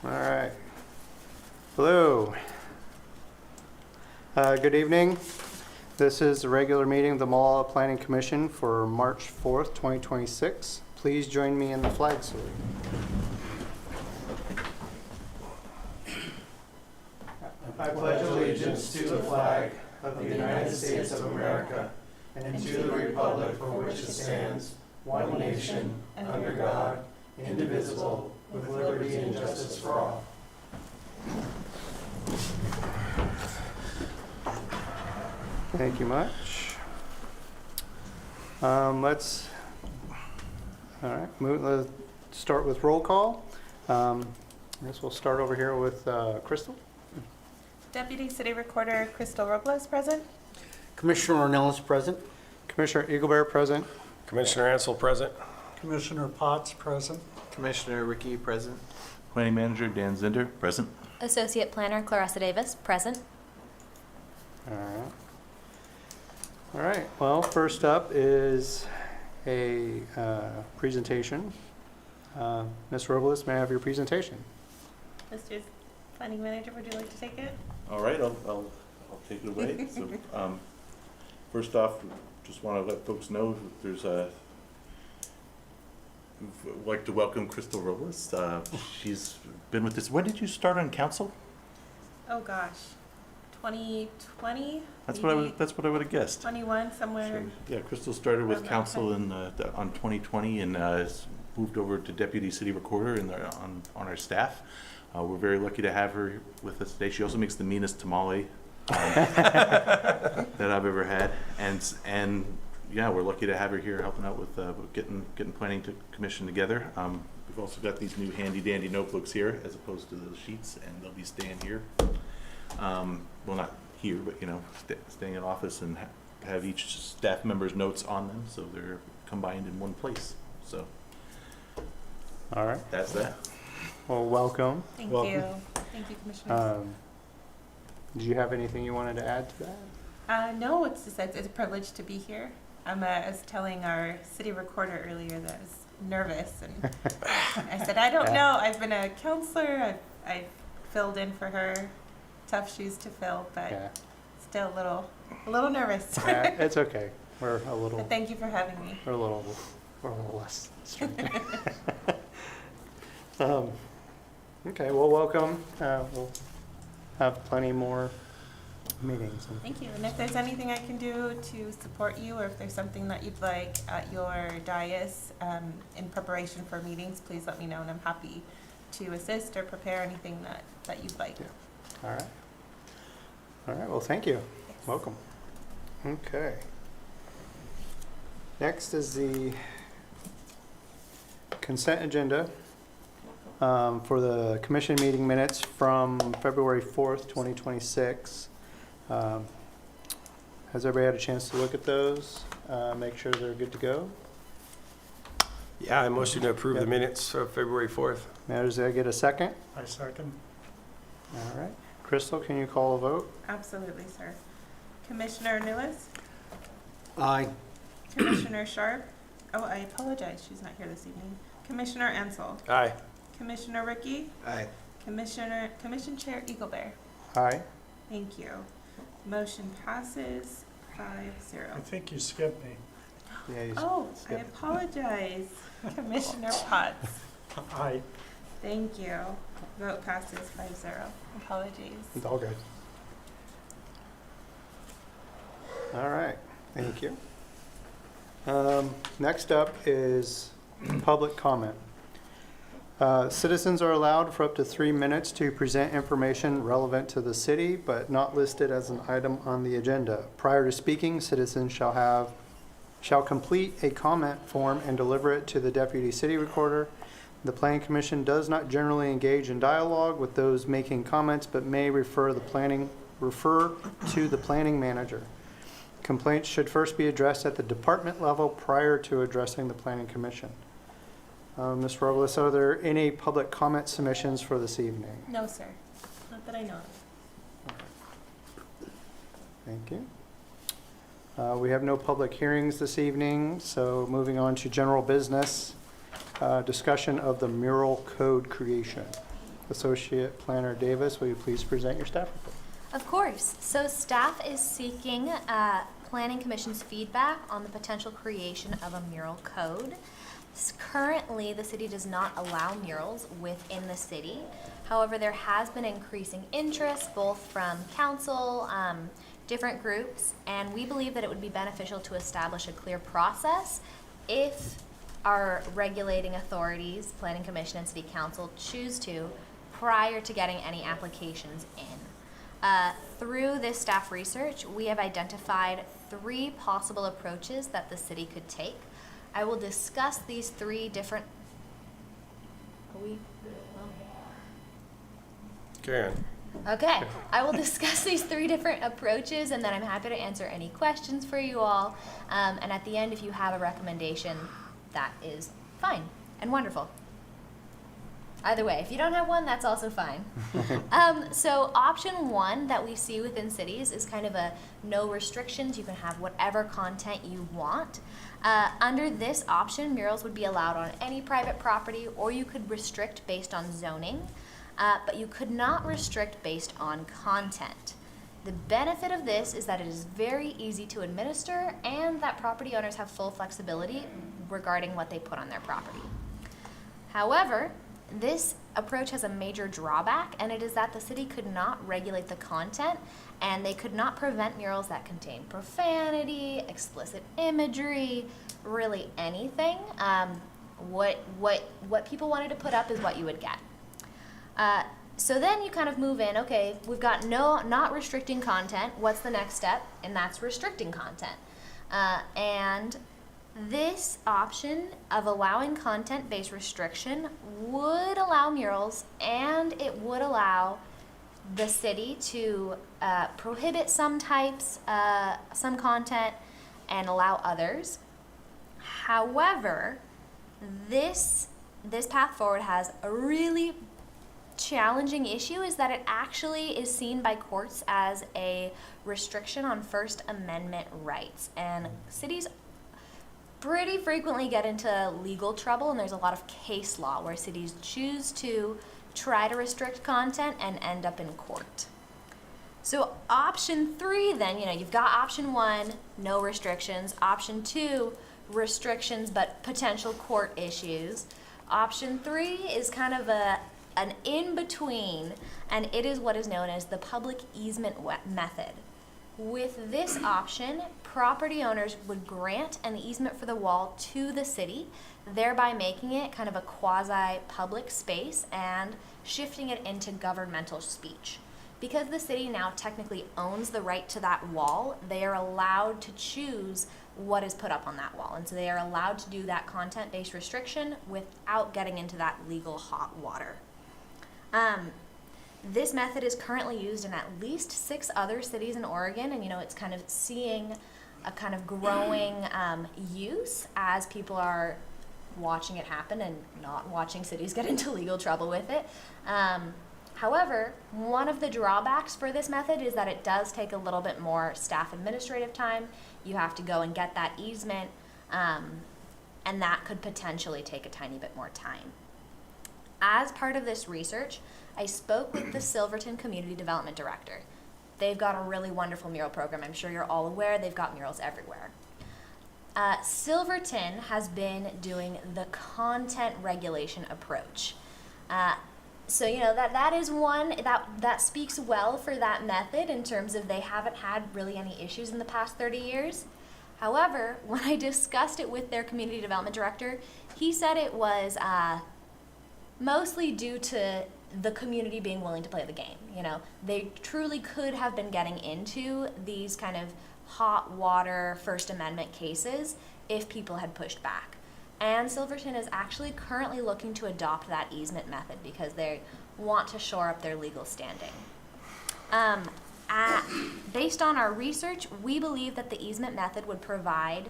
All right. Hello. Good evening. This is the regular meeting of the Molalla Planning Commission for March 4th, 2026. Please join me in the flag salute. I pledge allegiance to the flag of the United States of America and to the republic for which it stands, one nation, under God, indivisible, with liberty and justice for all. Thank you much. Let's start with roll call. I guess we'll start over here with Crystal. Deputy City Recorder Crystal Robles present. Commissioner Ornelas present. Commissioner Eaglebear present. Commissioner Ansel present. Commissioner Potts present. Commissioner Ricky present. Planning Manager Dan Zinder, present. Associate Planner Clarissa Davis, present. All right. All right. Well, first up is a presentation. Ms. Robles, may I have your presentation? Mr. Planning Manager, would you like to take it? All right, I'll take it away. So, first off, just want to let folks know there's I'd like to welcome Crystal Robles. She's been with this. When did you start on council? Oh gosh, 2020? That's what I would have guessed. 21 somewhere. So, yeah, Crystal started with Around that council on 2020 and has moved over to Deputy City Recorder on our staff. We're very lucky to have her with us today. She also makes the meanest tamale that I've ever had, and yeah, we're lucky to have her here helping out with getting planning commission together. We've also got these new handy dandy notebooks here as opposed to the sheets, and they'll be staying here. Well, not here, but staying in office and have each staff member's notes on them, so they're combined in one place. So, All right. that's that. Well, welcome. Thank Welcome. you. Thank you, Commissioners. Do you have anything you wanted to add to that? No, it's just it's a privilege to be here. I was telling our city recorder earlier that I was nervous, and I said, I don't Yeah. know. I've been a counselor. I've filled in for her. Tough shoes to fill, but Yeah. still a little nervous. Yeah, it's okay. We're a little. But thank you for having me. We're a little less strict. Okay, well, welcome. We'll have plenty more meetings. Thank you. And if there's anything I can do to support you, or if there's something that you'd like at your dais in preparation for meetings, please let me know, and I'm happy to assist or prepare anything that you'd like. Yeah. All right. All right, well, thank you. Yes. Welcome. Okay. Next is the consent agenda for the commission meeting minutes from February 4th, 2026. Has everybody had a chance to look at those? Make sure they're good to go? Yeah, I motion to approve Yep. the minutes of February 4th. Matters, did I get a second? I second. All right. Crystal, can you call a vote? Absolutely, sir. Commissioner Newis? Aye. Commissioner Sharp? Oh, I apologize. She's not here this evening. Commissioner Ansel? Aye. Commissioner Ricky? Aye. Commission Chair Eaglebear? Aye. Thank you. Motion passes 5-0. I think you skipped me. Yeah, you Oh, I skipped. apologize. Commissioner Potts? Aye. Thank you. Vote passes 5-0. Apologies. It's all good. All right, thank you. Next up is public comment. Citizens are allowed for up to 3 minutes to present information relevant to the city, but not listed as an item on the agenda. Prior to speaking, citizens shall complete a comment form and deliver it to the Deputy City Recorder. The Planning Commission does not generally engage in dialogue with those making comments, but may refer to the planning manager. Complaints should first be addressed at the department level prior to addressing the Planning Commission. Ms. Robles, are there any public comment submissions for this evening? No, sir. Not that I know of. Thank you. We have no public hearings this evening, so moving on to general business. Discussion of the mural code creation. Associate Planner Davis, will you please present your staff report? Of course. So staff is seeking Planning Commission's feedback on the potential creation of a mural code. Currently, the city does not allow murals within the city. However, there has been increasing interest both from council, different groups, and we believe that it would be beneficial to establish a clear process if our regulating authorities, Planning Commission and City Council, choose to prior to getting any applications in. Through this staff research, we have identified 3 possible approaches that the city could take. I will discuss these 3 different. Carry on. Okay, I will discuss these 3 different approaches, and then I'm happy to answer any questions for you all. And at the end, if you have a recommendation, that is fine and wonderful. Either way, if you don't have one, that's also fine. So option 1 that we see within cities is kind of a no restrictions. You can have whatever content you want. Under this option, murals would be allowed on any private property, or you could restrict based on zoning, but you could not restrict based on content. The benefit of this is that it is very easy to administer and that property owners have full flexibility regarding what they put on their property. However, this approach has a major drawback, and it is that the city could not regulate the content, and they could not prevent murals that contain profanity, explicit imagery, really anything. What people wanted to put up is what you would get. So then you kind of move in, okay, we've got not restricting content. What's the next step? And that's restricting content. And this option of allowing content-based restriction would allow murals, and it would allow the city to prohibit some types, some content, and allow others. However, this path forward has a really challenging issue, is that it actually is seen by courts as a restriction on First Amendment rights, and cities pretty frequently get into legal trouble, and there's a lot of case law where cities choose to try to restrict content and end up in court. So option 3 then, you've got option 1, no restrictions. Option 2, restrictions but potential court issues. Option 3 is kind of an in-between, and it is what is known as the public easement method. With this option, property owners would grant an easement for the wall to the city, thereby making it kind of a quasi-public space and shifting it into governmental speech. Because the city now technically owns the right to that wall, they are allowed to choose what is put up on that wall. And so they are allowed to do that content-based restriction without getting into that legal hot water. This method is currently used in at least 6 other cities in Oregon, and it's kind of seeing a kind of growing use as people are watching it happen and not watching cities get into legal trouble with it. However, one of the drawbacks for this method is that it does take a little bit more staff administrative time. You have to go and get that easement, and that could potentially take a tiny bit more time. As part of this research, I spoke with the Silverton Community Development Director. They've got a really wonderful mural program. I'm sure you're all aware they've got murals everywhere. Silverton has been doing the content regulation approach. So that is one that speaks well for that method in terms of they haven't had really any issues in the past 30 years. However, when I discussed it with their community development director, he said it was mostly due to the community being willing to play the game. They truly could have been getting into these kind of hot water First Amendment cases if people had pushed back. And Silverton is actually currently looking to adopt that easement method because they want to shore up their legal standing. Based on our research, we believe that the easement method would provide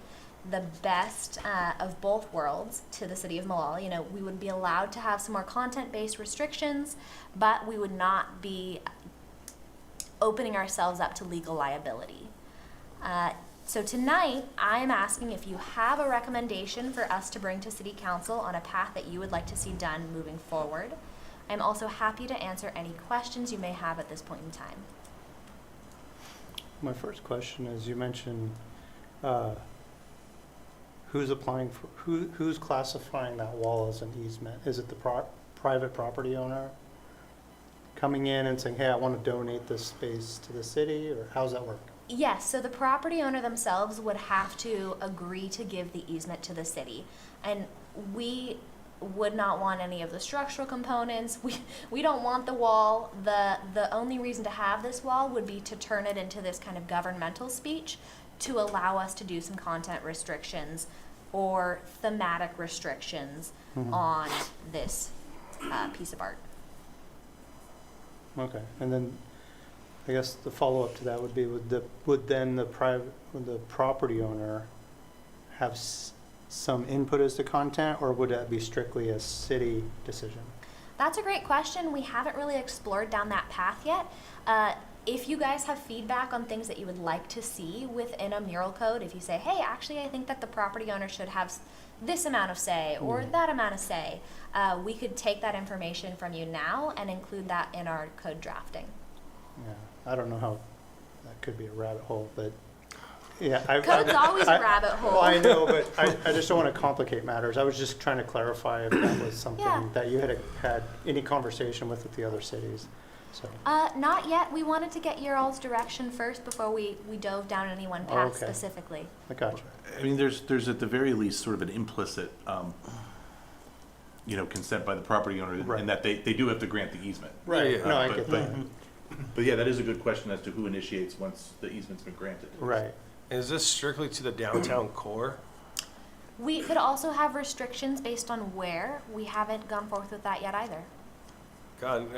the best of both worlds to the city of Molalla. We would be allowed to have some more content-based restrictions, but we would not be opening ourselves up to legal liability. So tonight, I'm asking if you have a recommendation for us to bring to City Council on a path that you would like to see done moving forward. I'm also happy to answer any questions you may have at this point in time. My first question is, you mentioned who's applying for, who's classifying that wall as an easement? Is it the private property owner coming in and saying, hey, I want to donate this space to the city, or how's that work? Yes, so the property owner themselves would have to agree to give the easement to the city. And we would not want any of the structural components. We don't want the wall. The only reason to have this wall would be to turn it into this kind of governmental speech to allow us to do some content restrictions or thematic restrictions on this piece of art. Okay, and then I guess the follow-up to that would be, would then the property owner have some input as to content, or would that be strictly a city decision? That's a great question. We haven't really explored down that path yet. If you guys have feedback on things that you would like to see within a mural code, if you say, hey, actually, I think that the property owner should have this amount of say or that amount of say, we could take that information from you now and include that in our code drafting. Yeah, I don't know how, that could be a rabbit hole, but yeah. Code's always a rabbit hole. Well, I know, but I just don't want to complicate matters. I was just trying to clarify if that was something Yeah. that you had any conversation with the other cities, so. Not yet. We wanted to get your all's direction first before we dove down any one path Okay. specifically. I got you. I mean, there's at the very least sort of an implicit, consent by the property owner, Right. and that they do have to grant the easement. Right, Yeah. no, I But- get but- that. But yeah, that is a good question as to who initiates once the easement's been granted. Right, Is this strictly to the downtown core? We could also have restrictions based on where. We haven't gone forth with that yet either. God,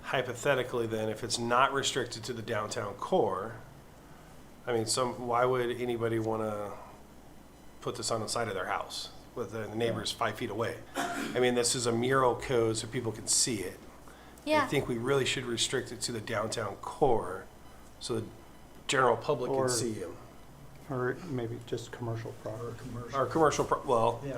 hypothetically then, if it's not restricted to the downtown core, why would anybody want to put this on the side of their house with the neighbors 5 feet away? This is a mural code so people can see it. Yeah. I think we really should restrict it to the downtown core so the general public Or- can see them. or maybe just commercial Or property. commercial. Or commercial, well, Yeah,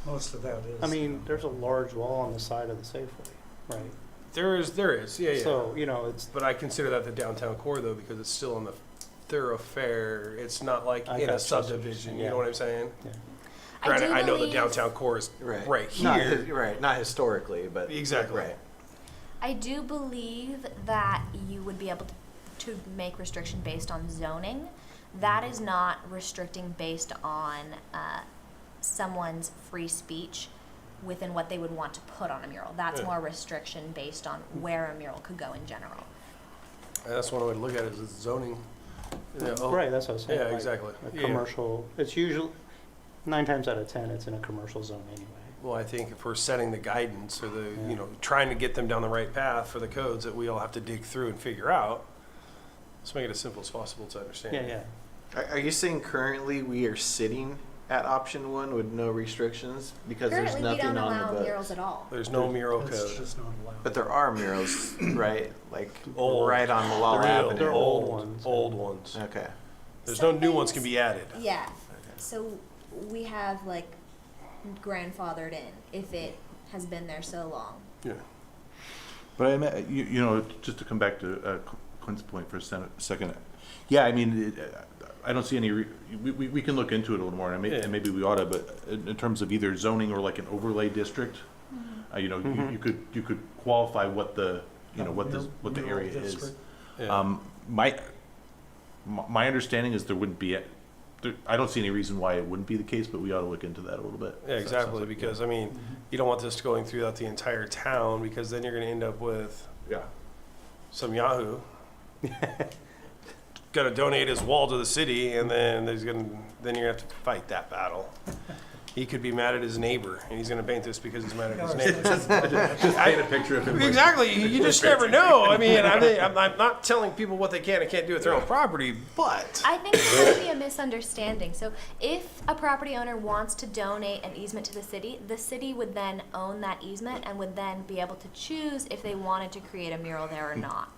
most of that is. I mean, there's a large wall on the side of the Safeway, right? there is, yeah. So, it's, But I consider that the downtown core though, because it's still in the thoroughfare. It's not like I in got a you. subdivision, you Yeah. know what I'm saying? yeah. Granted, I know the believe- downtown core is right Not, here. right, not historically, but. Exactly. Right. I do believe that you would be able to make restriction based on zoning. That is not restricting based on someone's free speech within what they would want to put on a mural. That's Yeah. more restriction based on where a mural could go in general. That's one way to look at it, is zoning. Yeah, Right, that's what I was saying. Yeah, like, exactly. A Yeah. commercial, it's usually, 9 times out of 10, it's in a commercial zone anyway. Well, I think if we're setting the guidance or the, Yeah. trying to get them down the right path for the codes that we all have to dig through and figure out, let's make it as simple as possible to understand. Yeah, yeah. Are you saying currently we are sitting at option 1 with no restrictions? Because there's Currently, we nothing don't on allow the murals books. at all. There's no mural It's code. just not allowed. But there are murals, right? Like Old. right on Molalla They're Avenue. They're old ones. Old ones. Okay. There's Some no new ones things- can be added. Yeah. So we have grandfathered in if it has been there so long. Yeah. But I mean, just to come back to Clint's point for a second, yeah, I don't see any. We can look into it a little more, and maybe we ought to. But in terms of either zoning or like an overlay district, you could qualify what the what the Mural area is. district. Yeah. My understanding is there wouldn't be. I don't see any reason why it wouldn't be the case, but we ought to look into that a little bit. Yeah, So that sounds exactly, like- because you don't want this going throughout the entire town, because then you're gonna end up with yeah. some Yahoo gonna donate his wall to the city, and then you're gonna have to fight that battle. He could be mad at his neighbor, and he's gonna paint this because he's mad at his neighbor. Just paint a picture of him. like- Exactly, you just never know. I'm not telling people what they can and can't do with their own property, but I think there might be a misunderstanding. So if a property owner wants to donate an easement to the city would then own that easement and would then be able to choose if they wanted to create a mural there or not.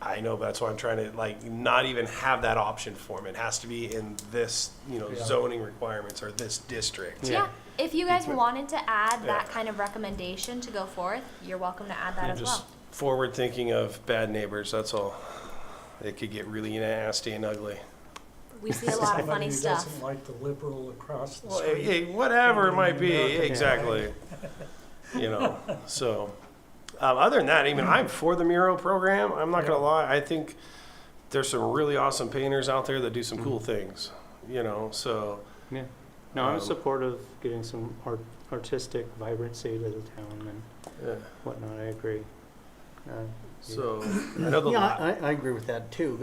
I know, but that's why I'm trying to, like, not even have that option for them. It has to be in this, Yeah. zoning requirements or this district. Yeah. If you guys Yeah. wanted to add that Yeah. kind of recommendation to go forth, you're welcome to add that as Just well. forward thinking of bad neighbors, that's all. It could get really nasty and ugly. We see a lot of funny Somebody who stuff. doesn't like the liberal across the Well, street. hey, whatever it might be, Yeah. exactly. So, other than that, even I'm for the mural program. I'm not gonna lie. I think there's some really awesome painters out there that do some cool things, so. Yeah. No, I'm Um, supportive of getting some artistic vibrancy to the town and Yeah. whatnot. I agree. So, I know the Yeah, I agree with that too.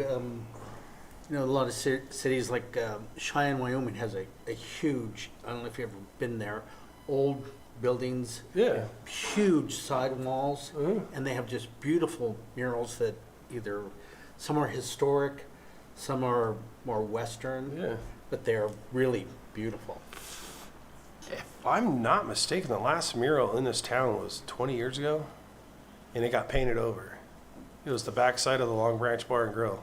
A lot of cities like Cheyenne, Wyoming has a huge, I don't know if you've ever been there, old buildings, yeah. huge side walls, Mhm. and they have just beautiful murals that either, some are historic, some are more Western, Yeah. but they're really beautiful. If I'm not mistaken, the last mural in this town was 20 years ago, and it got painted over. It was the backside of the Long Branch Bar and Grill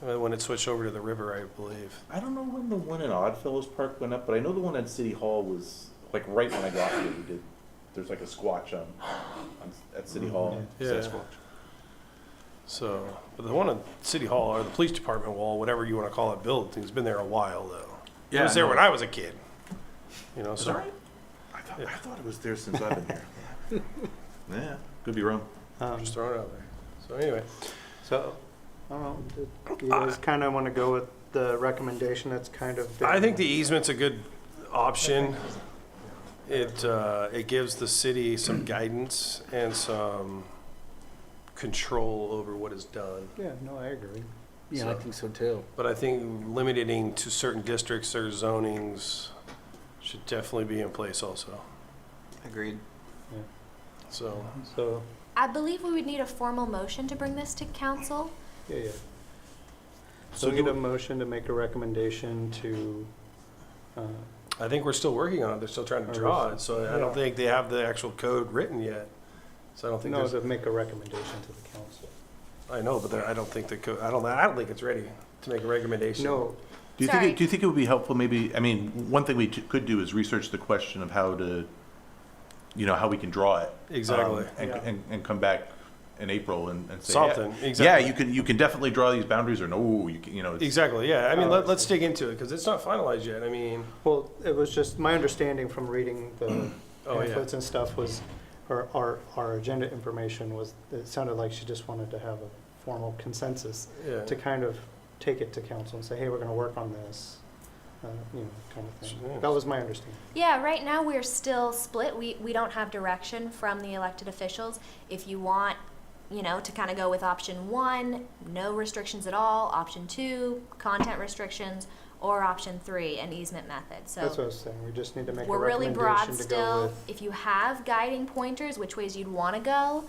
when it switched over to the river, I believe. I don't know when the one in Oddfellows Park went up, but I know the one at City Hall was, like, right when I got here, there's like a squatch at City Hall. Yeah. Sasquatch. So, but the one at City Hall or the police department wall, whatever you want to call it, building's been there a while though. It was there when I was a kid. Is So that right? I thought it was there since I've been here. Yeah, could be wrong. just throwing it out there. So anyway, So, I don't know, do you guys kind of want to go with the recommendation that's kind of been- I think the easement's a good option. It gives the city some guidance and some control over what is done. Yeah, no, I agree. Yeah, I So- think so too. But I think limiting to certain districts or zonings should definitely be in place also. Agreed. So, So, I believe we would need a formal motion to bring this to council. yeah. So So we get do- a motion to make a recommendation to, I think we're still working on it. They're still trying to draw it, so I don't Yeah. think they have the actual code written yet. So I don't think no, there's, to make a recommendation to the council. I know, but I don't think the code, I don't think it's ready to make a recommendation. No, Do you Sorry. think it would be helpful? Maybe, I mean, one thing we could do is research the question of how to, how we can draw it. Exactly. And come back in April and say, Something, yeah, exactly. you can definitely draw these boundaries, or no, you can, it's, Exactly, yeah. I mean, let's dig into it because it's not finalized yet. I mean, well, it was just, my understanding from reading the Oh, yeah. pamphlets and stuff was, or our agenda information was, it sounded like she just wanted to have a formal consensus yeah. to kind of take it to council and say, hey, we're going to work on this, kind of thing. Yes. That was my understanding. Yeah, right now we're still split. We don't have direction from the elected officials. If you want, to kind of go with option 1, no restrictions at all, option 2, content restrictions, or option 3, an easement method. That's what I So was saying. We just need to make a we're really broad recommendation to go still. with. If you have guiding pointers, which ways you'd want to go,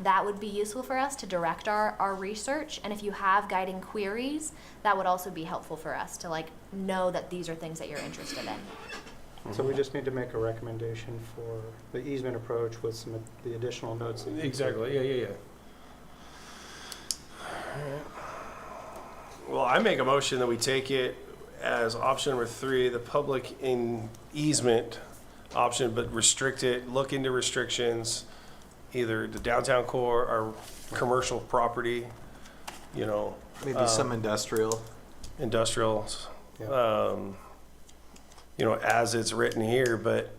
that would be useful for us to direct our research. And if you have guiding queries, that would also be helpful for us to know that these are things that you're interested in. So we just need to make a recommendation for the easement approach with some of the additional notes. that you said. Exactly, yeah. Well, I make a motion that we take it as option number 3, the public in easement option, but restrict it, look into restrictions, either the downtown core or commercial property, Maybe some industrial. industrials, Yeah. as it's written here, but,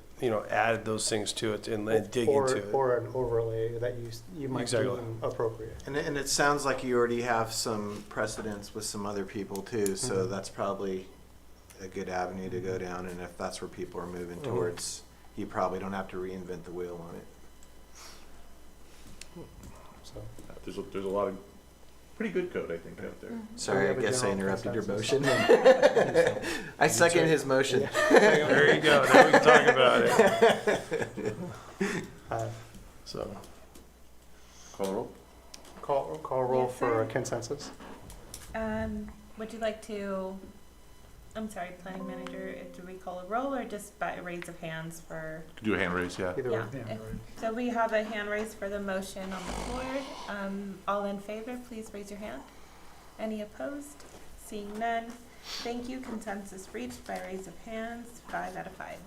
add those things to it and then dig Or- into it. Or an overlay that you might Exactly. deem appropriate. And it sounds like you already have some precedence with some other people too, so Mhm. that's probably a good avenue to go down. And if that's where people are moving Mhm. towards, you probably don't have to reinvent the wheel on it. So, there's a lot of pretty good code, I think, out there. Sorry, I have a guess I general interrupted your motion. consensus. I second his motion. There you go, now we can talk about it. So, Call the roll. Call roll Yes, for a sir. consensus. Would you like to I'm sorry, planning manager, do we call a roll or just by a raise of hands for? Do a hand raise, yeah. Either way. Yeah. So we have a hand raise for the motion on the board. All in favor, please raise your hand. Any opposed? Seeing none. Thank you. Consensus reached by raise of hands, 5 out of 5.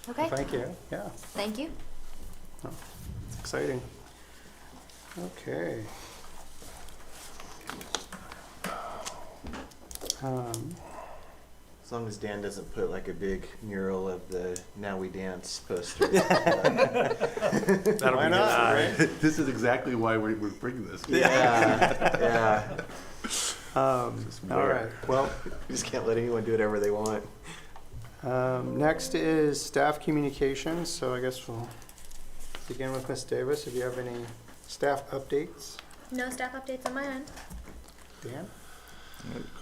Okay, Thank you, yeah, thank you. it's exciting. Okay. As long as Dan doesn't put like a big mural of the "Now We Dance" poster. That'll Why be not, good. right? This is exactly why we're bringing this. Yeah, yeah. All right, well, You just can't let anyone do whatever they want. next is staff communications, so I guess we'll begin with Ms. Davis. If you have any staff updates, No staff updates on my end. Dan?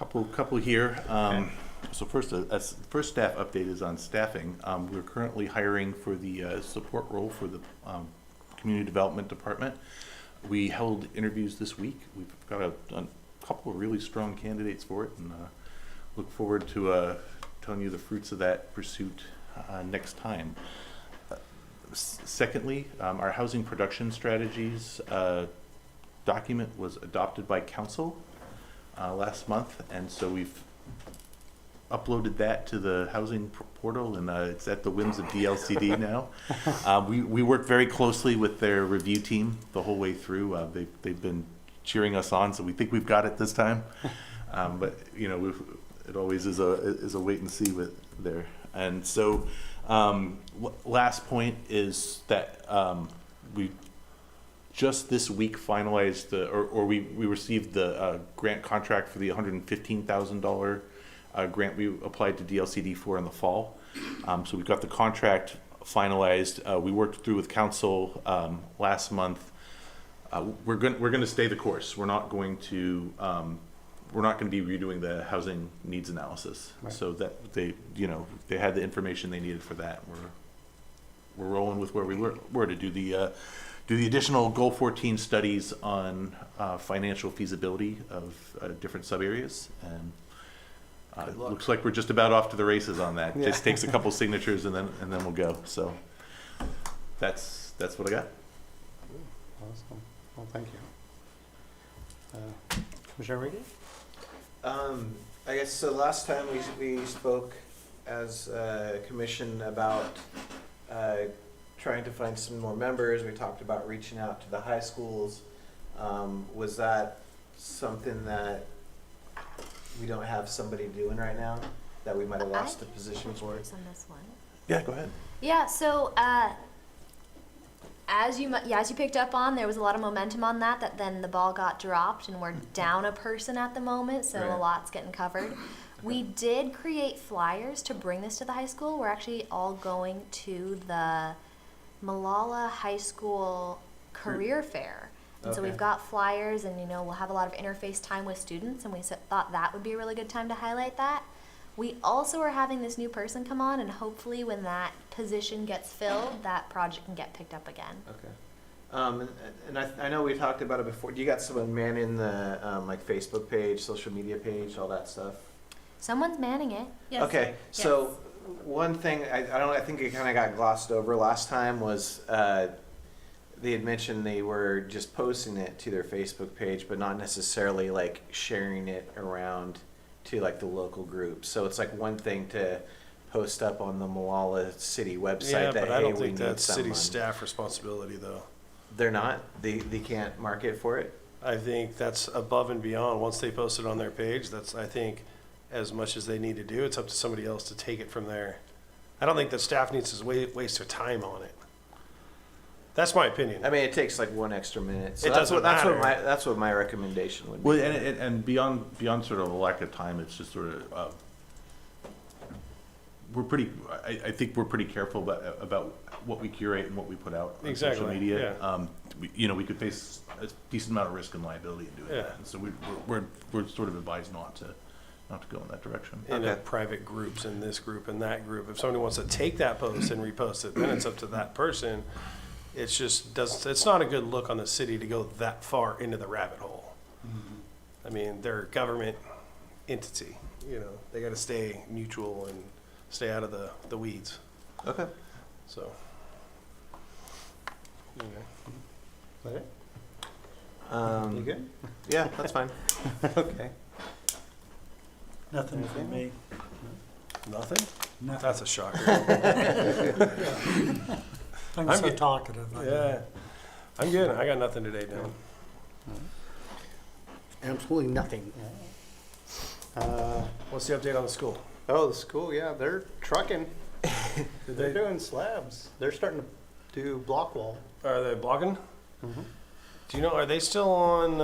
A couple here. So first staff update is on staffing. We're currently hiring for the support role for the community development department. We held interviews this week. We've got a couple of really strong candidates for it, and look forward to telling you the fruits of that pursuit next time. Secondly, our housing production strategies document was adopted by council last month, and so we've uploaded that to the housing portal, and it's at the whims of DLCD now. We work very closely with their review team the whole way through. They've been cheering us on, so we think we've got it this time. But you know, it always is a wait and see with there. And so, last point is that we just this week finalized we received the grant contract for the $115,000 grant we applied to DLCD for in the fall. So we've got the contract finalized. We worked through with council last month. We're going to stay the course. We're not going to be redoing the housing needs analysis. Right. So that they had the information they needed for that. We're rolling with where we were to do the additional Goal 14 studies on financial feasibility of different sub areas, and Good luck. looks like we're just about off to the races on that. Yeah. Just takes a couple signatures and then we'll go. So that's what I got. Awesome. Well, thank you. Commissioner Reedy? I guess so. Last time we spoke as a commission about trying to find some more members. We talked about reaching out to the high schools. Was that something that we don't have somebody doing right now that we might have lost a position for? On this one. Yeah, go ahead. Yeah, so as you picked up on, there was a lot of momentum on that then the ball got dropped, and we're down a person at the moment, so a Right. lot's getting covered. We did create flyers to bring this to the high school. We're actually all going to the Molalla High School Career Fair. And so Okay. we've got flyers, and we'll have a lot of interface time with students, and we thought that would be a really good time to highlight that. We also are having this new person come on, and hopefully when that position gets filled, that project can get picked up again. Okay. And I know we talked about it before. Do you got someone manning the like Facebook page, social media page, all that stuff? Someone's manning it. Yes. Okay, so one thing I think it kind of got glossed over last time was they had mentioned they were just posting it to their Facebook page, but not necessarily like sharing it around to like the local groups. So it's like one thing to post up on the Molalla City website Yeah, that but I hey, don't we think need that's city someone. staff responsibility, though. They're not. They can't market for it. I think that's above and beyond. Once they post it on their page, that's, I think, as much as they need to do. It's up to somebody else to take it from there. I don't think the staff needs to waste their time on it. That's my opinion. I mean, it takes like 1 extra minute. So It that's doesn't what matter. that's what my recommendation would be. Well, and beyond sort of a lack of time, it's just sort of I think we're pretty careful about what we curate and what we put out on social Exactly, media. yeah. We could face a decent amount of risk and liability in doing Yeah. that, and so we're sort of advised not to go in that direction. In Okay. private groups, in this group and that group. If somebody wants to take that post and repost it, then it's up to that person. It's just it's not a good look on the city to go that far into the rabbit hole. I mean, they're government entity, you know, they gotta stay neutral and stay out of the weeds, Okay. so. Okay. Is that it? You good? Yeah, that's fine. Okay. Nothing for me. Nothing? Nothing. That's a shocker. I'm I'm so good. talkative. Yeah, I'm good, I got nothing today, Dan. Absolutely nothing. What's the update on the school? Oh, the school, yeah, they're trucking. Did They're they, doing slabs. They're starting to do block wall. are they blocking? Mhm. Do you know, are they still on,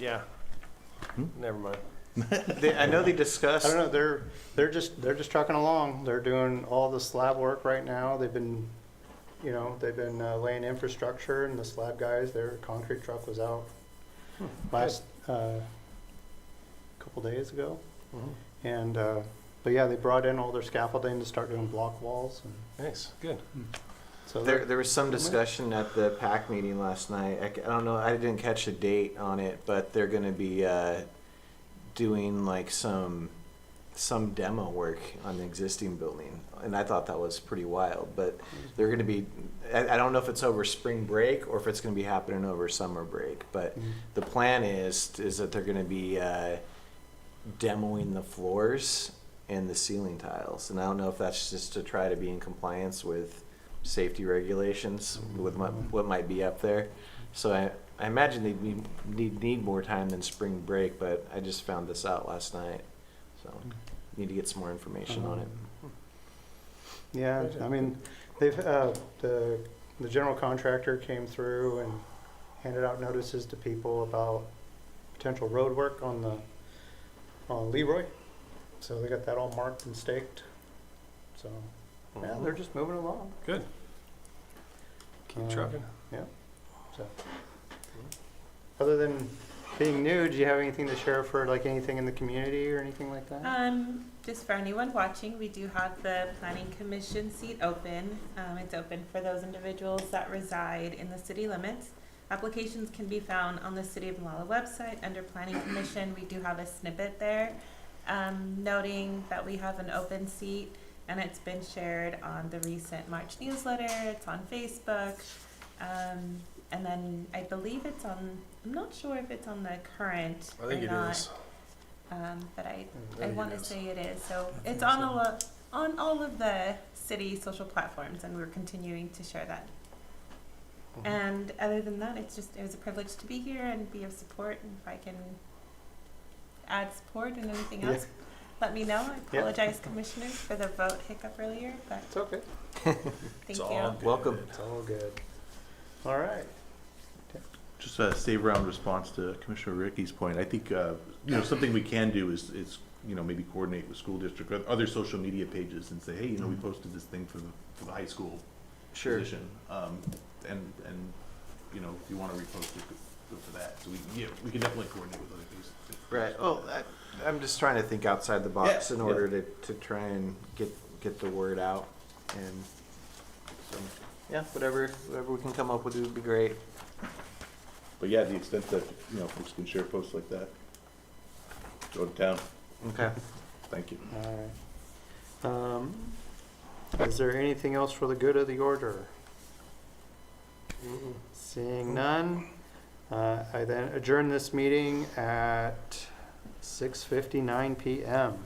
yeah, never mind. I know they discussed. I don't know, they're just trucking along. They're doing all the slab work right now. They've been, laying infrastructure, and the slab guys, their concrete truck was out last, couple days ago. Mhm. And, but yeah, they brought in all their scaffolding to start doing block walls, and Nice, good. so There was some discussion at the PAC meeting last night. I don't know, I didn't catch a date on it, but they're gonna be doing like some demo work on the existing building, and I thought that was pretty wild. But they're gonna be, I don't know if it's over spring break or if it's gonna be happening over summer break. But the plan is that they're gonna be demoing the floors and the ceiling tiles, and I don't know if that's just to try to be in compliance with safety regulations with what might be up there. So I imagine they'd need more time than spring break, but I just found this out last night, so need to get some more information on it. yeah, I mean, they've, the general contractor came through and handed out notices to people about potential road work on Leroy. So they got that all marked and staked. So, yeah, they're just moving along. Good. Keep trucking. Yeah, so. Other than being new, do you have anything to share for like anything in the community or anything like that? Just for anyone watching, we do have the planning commission seat open. It's open for those individuals that reside in the city limits. Applications can be found on the City of Molalla website under Planning Commission. We do have a snippet there noting that we have an open seat, and it's been shared on the recent March newsletter. It's on Facebook. And then I believe it's on, I'm not sure if it's on the current I think or it not. is. But I think want it to is. say it is. So I it's think on on all of the city social platforms, and we're continuing to share that. And other than that, it was a privilege to be here and be of support. And if I can add support and anything Yeah. else, let me know. I Yeah. apologize, commissioners, for the vote hiccup earlier, but It's okay. thank It's you. all good. Welcome. It's all good. All right. Just a save round response to Commissioner Ricky's point. I think, something we can do is, maybe coordinate with school district or other social media pages and say, hey, we posted this thing for the high school Sure. position. And if you want to repost it, go for that. So we can definitely coordinate with other things. Right. Oh, I'm just trying to think outside the box Yeah, in order to try and get the word out, and so yeah, whatever we can come up with would be great. But yeah, the extent that, folks can share posts like that, go to town. Okay. Thank you. All right. Is there anything else for the good of the order? Seeing none, I then adjourn this meeting at 6:59 p.m.